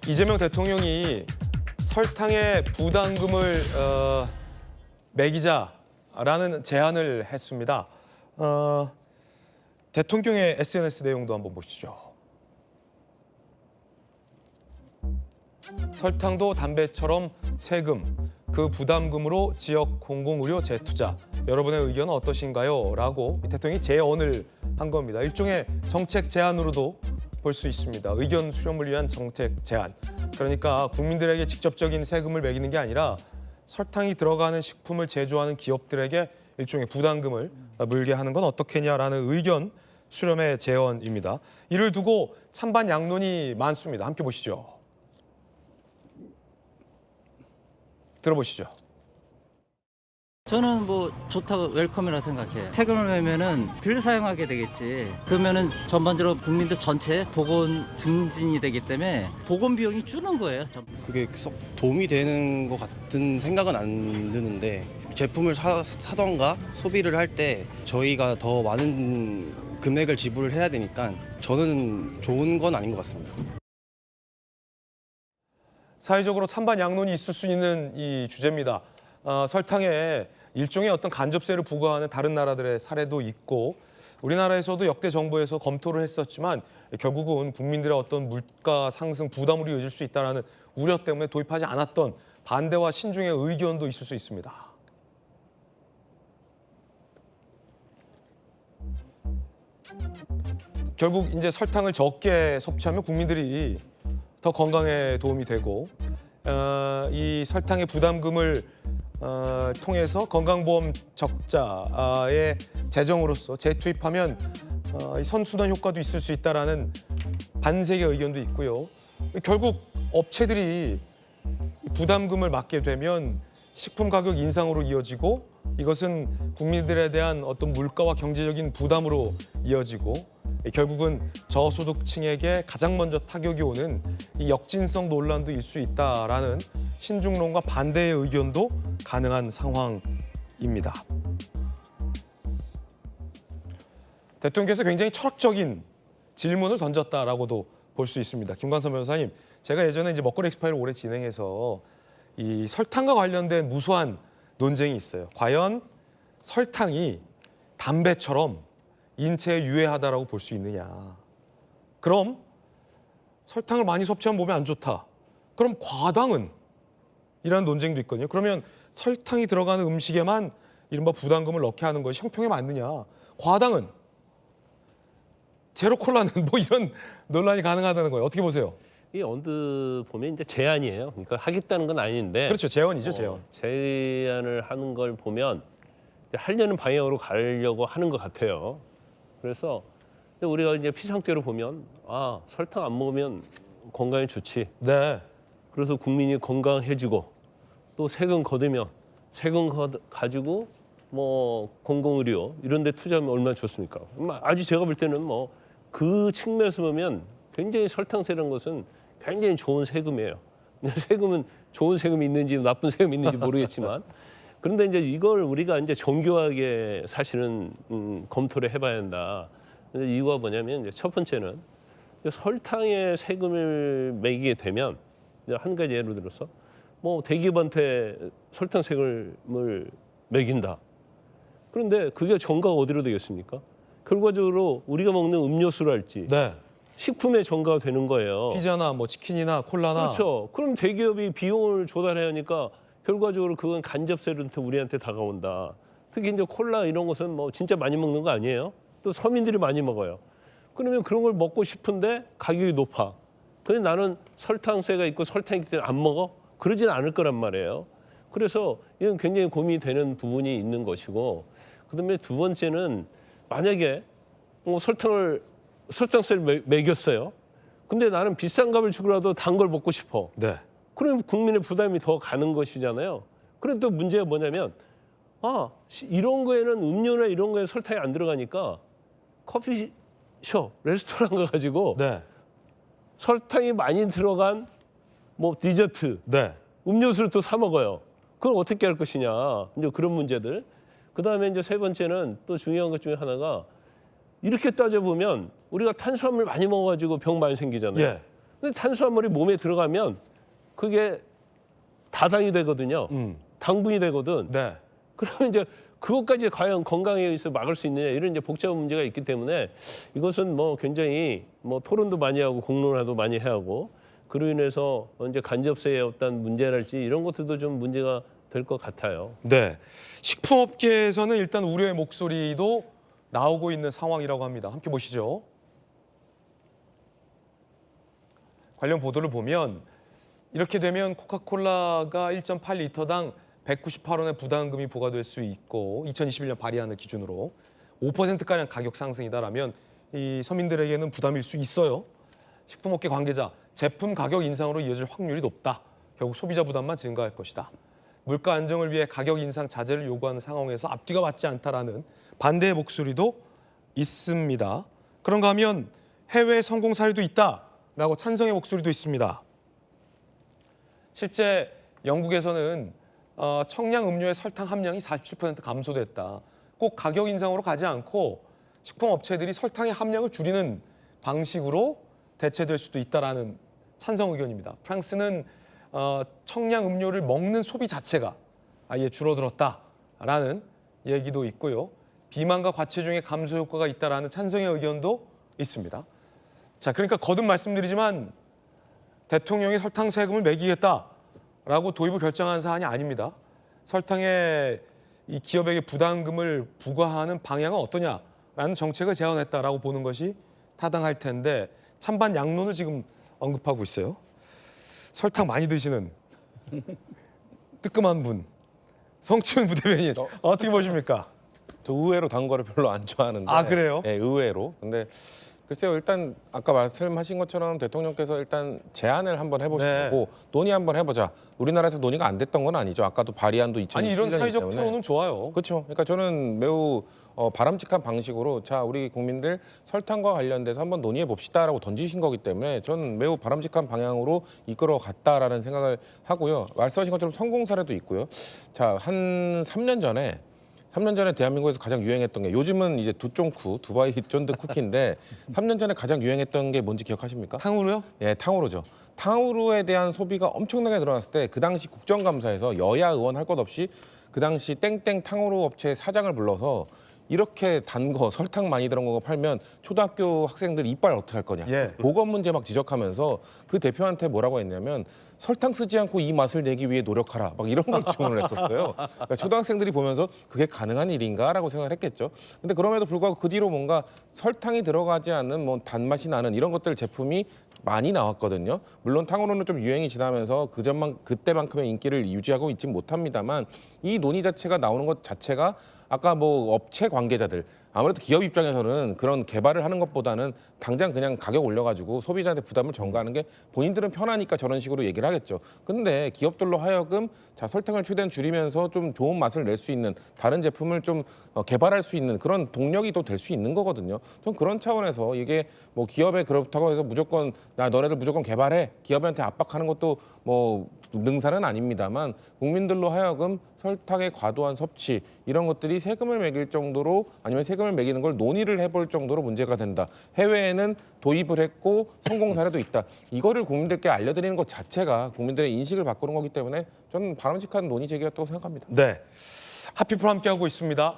이재명 대통령이 설탕에 부담금을 매기자라는 제안을 했습니다. 대통령의 SNS 내용도 한번 보시죠. 설탕도 담배처럼 세금, 그 부담금으로 지역 공공의료 재투자. 여러분의 의견은 어떠신가요? 라고 대통령이 제언을 한 겁니다. 일종의 정책 제안으로도 볼 수 있습니다. 의견 수렴을 위한 정책 제안. 그러니까 국민들에게 직접적인 세금을 매기는 게 아니라 설탕이 들어가는 식품을 제조하는 기업들에게 일종의 부담금을 물게 하는 건 어떻겠냐라는 의견 수렴의 제언입니다. 이를 두고 찬반 양론이 많습니다. 함께 보시죠. 들어보시죠. 저는 뭐 좋다고 웰컴이라 생각해요. 세금을 내면은 덜 사용하게 되겠지. 그러면은 전반적으로 국민들 전체 보건 증진이 되기 때문에 보건 비용이 주는 거예요. 그게 썩 도움이 되는 것 같은 생각은 안 드는데 제품을 사던가 소비를 할 때 저희가 더 많은 금액을 지불을 해야 되니까 저는 좋은 건 아닌 것 같습니다. 사회적으로 찬반 양론이 있을 수 있는 이 주제입니다. 설탕에 일종의 어떤 간접세를 부과하는 다른 나라들의 사례도 있고 우리나라에서도 역대 정부에서 검토를 했었지만 결국은 국민들의 어떤 물가 상승 부담으로 이어질 수 있다는 우려 때문에 도입하지 않았던 반대와 신중의 의견도 있을 수 있습니다. 결국 이제 설탕을 적게 섭취하면 국민들이 더 건강에 도움이 되고 이 설탕의 부담금을 통해서 건강보험 적자의 재정으로서 재투입하면 선순환 효과도 있을 수 있다라는 반색의 의견도 있고요. 결국 업체들이 부담금을 맞게 되면 식품 가격 인상으로 이어지고 이것은 국민들에 대한 어떤 물가와 경제적인 부담으로 이어지고 결국은 저소득층에게 가장 먼저 타격이 오는 이 역진성 논란도 있을 수 있다라는 신중론과 반대의 의견도 가능한 상황입니다. 대통령께서 굉장히 철학적인 질문을 던졌다라고도 볼 수 있습니다. 김광선 변호사님, 제가 예전에 이제 먹거리 엑스파일을 오래 진행해서 이 설탕과 관련된 무수한 논쟁이 있어요. 과연 설탕이 담배처럼 인체에 유해하다라고 볼 수 있느냐. 그럼 설탕을 많이 섭취하면 몸에 안 좋다. 그럼 과당은? 이라는 논쟁도 있거든요. 그러면 설탕이 들어가는 음식에만 이른바 부담금을 넣게 하는 것이 형평에 맞느냐. 과당은? 제로 콜라는 뭐 이런 논란이 가능하다는 거예요. 어떻게 보세요? 이 언뜻 보면 이제 제안이에요. 그러니까 하겠다는 건 아닌데. 그렇죠. 제언이죠, 제언. 제안을 하는 걸 보면 하려는 방향으로 가려고 하는 것 같아요. 그래서 우리가 이제 피상태로 보면 설탕 안 먹으면 건강에 좋지. 네. 그래서 국민이 건강해지고 또 세금 거두면 세금 가지고 뭐 공공의료 이런 데 투자하면 얼마나 좋습니까? 아주 제가 볼 때는 뭐 그 측면에서 보면 굉장히 설탕세라는 것은 굉장히 좋은 세금이에요. 세금은 좋은 세금이 있는지 나쁜 세금이 있는지 모르겠지만 그런데 이제 이걸 우리가 이제 정교하게 사실은 검토를 해봐야 한다. 이유가 뭐냐면 이제 첫 번째는 설탕에 세금을 매기게 되면 한 가지 예를 들어서 뭐 대기업한테 설탕 세금을 매긴다. 그런데 그게 전가가 어디로 되겠습니까? 결과적으로 우리가 먹는 음료수랄지 네. 식품에 전가가 되는 거예요. 피자나 뭐 치킨이나 콜라나. 그렇죠. 그럼 대기업이 비용을 조달해야 하니까 결과적으로 그건 간접세로 우리한테 다가온다. 특히 이제 콜라 이런 것은 뭐 진짜 많이 먹는 거 아니에요? 또 서민들이 많이 먹어요. 그러면 그런 걸 먹고 싶은데 가격이 높아. 근데 나는 설탕세가 있고 설탕이 있기 때문에 안 먹어? 그러진 않을 거란 말이에요. 그래서 이건 굉장히 고민이 되는 부분이 있는 것이고 그다음에 두 번째는 만약에 뭐 설탕세를 매겼어요. 근데 나는 비싼 값을 주고라도 단 걸 먹고 싶어. 네. 그럼 국민의 부담이 더 가는 것이잖아요. 그런데 또 문제가 뭐냐면 이런 거에는 음료나 이런 거에 설탕이 안 들어가니까 커피숍, 레스토랑 가가지고 네. 설탕이 많이 들어간 뭐 디저트, 네. 음료수를 또 사 먹어요. 그걸 어떻게 할 것이냐. 이제 그런 문제들. 그다음에 이제 세 번째는 또 중요한 것 중에 하나가 이렇게 따져보면 우리가 탄수화물 많이 먹어가지고 병 많이 생기잖아요. 예. 근데 탄수화물이 몸에 들어가면 그게 다당이 되거든요. 당분이 되거든. 네. 그러면 이제 그것까지 과연 건강에 의해서 막을 수 있느냐 이런 이제 복잡한 문제가 있기 때문에 이것은 뭐 굉장히 뭐 토론도 많이 하고 공론화도 많이 해야 하고 그로 인해서 이제 간접세의 어떤 문제랄지 이런 것들도 좀 문제가 될 것 같아요. 네. 식품업계에서는 일단 우려의 목소리도 나오고 있는 상황이라고 합니다. 함께 보시죠. 관련 보도를 보면 이렇게 되면 코카콜라가 1.8리터당 198원의 부담금이 부과될 수 있고 2021년 발의하는 기준으로 5%가량 가격 상승이다라면 이 서민들에게는 부담일 수 있어요. 식품업계 관계자, 제품 가격 인상으로 이어질 확률이 높다. 결국 소비자 부담만 증가할 것이다. 물가 안정을 위해 가격 인상 자제를 요구하는 상황에서 앞뒤가 맞지 않다라는 반대의 목소리도 있습니다. 그런가 하면 해외 성공 사례도 있다라고 찬성의 목소리도 있습니다. 실제 영국에서는 청량 음료의 설탕 함량이 47% 감소됐다. 꼭 가격 인상으로 가지 않고 식품 업체들이 설탕의 함량을 줄이는 방식으로 대체될 수도 있다라는 찬성 의견입니다. 프랑스는 청량 음료를 먹는 소비 자체가 아예 줄어들었다라는 얘기도 있고요. 비만과 과체중의 감소 효과가 있다라는 찬성의 의견도 있습니다. 자, 그러니까 거듭 말씀드리지만 대통령이 설탕 세금을 매기겠다라고 도입을 결정한 사안이 아닙니다. 설탕에 이 기업에게 부담금을 부과하는 방향은 어떠냐라는 정책을 제안했다라고 보는 것이 타당할 텐데 찬반 양론을 지금 언급하고 있어요. 설탕 많이 드시는 뜨끔한 분, 성치훈 부대변인 어떻게 보십니까? 저 의외로 단 거를 별로 안 좋아하는데. 아, 그래요? 네, 의외로. 근데 글쎄요, 일단 아까 말씀하신 것처럼 대통령께서 일단 제안을 한번 해보시고 네. 논의 한번 해보자. 우리나라에서 논의가 안 됐던 건 아니죠. 아까도 발의안도 2021년이기 아니 이런 사회적 때문에. 토론은 좋아요. 그렇죠. 그러니까 저는 매우 바람직한 방식으로 자 우리 국민들 설탕과 관련돼서 한번 논의해 봅시다라고 던지신 거기 때문에 저는 매우 바람직한 방향으로 이끌어 갔다라는 생각을 하고요. 말씀하신 것처럼 성공 사례도 있고요. 자, 한 3년 전에 대한민국에서 가장 유행했던 게 요즘은 이제 두쫑쿠, 두바이 쫀드 쿠키인데 3년 전에 가장 유행했던 게 뭔지 기억하십니까? 탕후루요? 예, 탕후루죠. 탕후루에 대한 소비가 엄청나게 늘어났을 때 그 당시 국정감사에서 여야 의원 할 것 없이 그 당시 땡땡 탕후루 업체 사장을 불러서 이렇게 단 거, 설탕 많이 들어간 거 팔면 초등학교 학생들 이빨 어떻게 할 거냐. 예. 보건 문제 막 지적하면서 그 대표한테 뭐라고 했냐면 설탕 쓰지 않고 이 맛을 내기 위해 노력하라. 막 이런 걸 주문을 했었어요. 그러니까 초등학생들이 보면서 그게 가능한 일인가라고 생각을 했겠죠. 근데 그럼에도 불구하고 그 뒤로 뭔가 설탕이 들어가지 않는 뭐 단맛이 나는 이런 것들 제품이 많이 나왔거든요. 물론 탕후루는 좀 유행이 지나면서 그때만큼의 인기를 유지하고 있진 못합니다만 이 논의 자체가 나오는 것 자체가 아까 뭐 업체 관계자들 아무래도 기업 입장에서는 그런 개발을 하는 것보다는 당장 그냥 가격 올려가지고 소비자한테 부담을 전가하는 게 본인들은 편하니까 저런 식으로 얘기를 하겠죠. 근데 기업들로 하여금 자 설탕을 최대한 줄이면서 좀 좋은 맛을 낼 수 있는 다른 제품을 좀 개발할 수 있는 그런 동력이 또 될 수 있는 거거든요. 좀 그런 차원에서 이게 뭐 기업에 그렇다고 해서 무조건 나 너네들 무조건 개발해 기업한테 압박하는 것도 뭐 능사는 아닙니다만 국민들로 하여금 설탕의 과도한 섭취 이런 것들이 세금을 매길 정도로 아니면 세금을 매기는 걸 논의를 해볼 정도로 문제가 된다. 해외에는 도입을 했고 성공 사례도 있다. 이거를 국민들께 알려드리는 것 자체가 국민들의 인식을 바꾸는 거기 때문에 저는 바람직한 논의 제기였다고 생각합니다. 네. 하피프로 함께하고 있습니다.